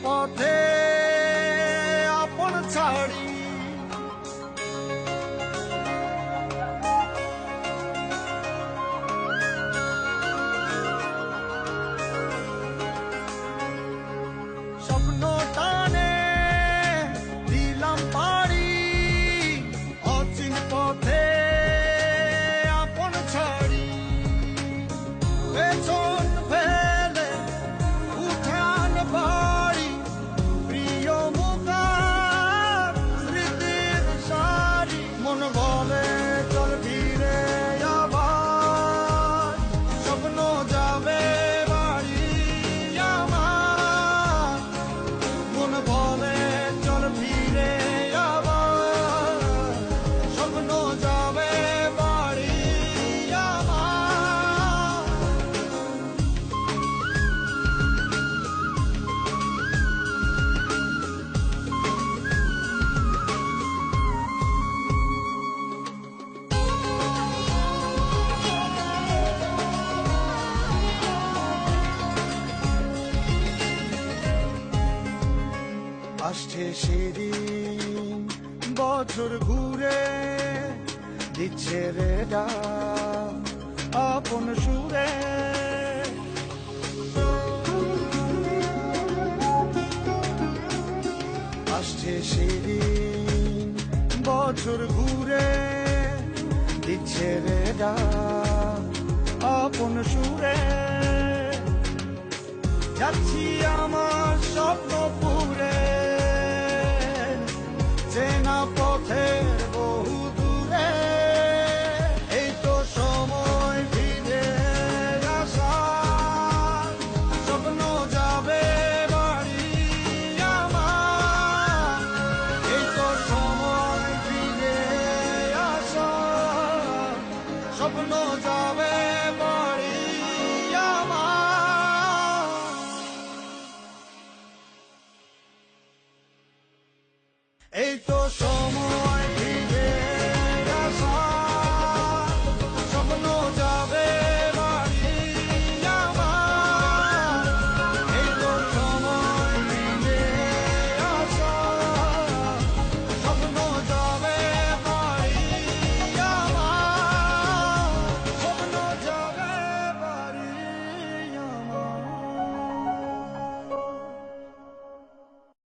পথে আপন ছাড়ি স্বপ্ন টানে দিলাম পাড়ি অচিন পথে আপন ছাড়ি পেছন ফেলে উঠান বাড়ি প্রিয় মুখার স্মৃতির সারি মন বলে চল ফিরে আবার স্বপ্ন যাবে বাড়ি আমার মন বলে চল ফিরে আবার স্বপ্ন যাবে বাড়ি আমার আসছে সেদিন বছর ঘুরে দিচ্ছে রে ডাক আপন সুরে আসছে সেদিন বছর ঘুরে দিচ্ছে রে ডাক আপন সুরে যাচ্ছি আমার স্বপ্ন পুরে চেনা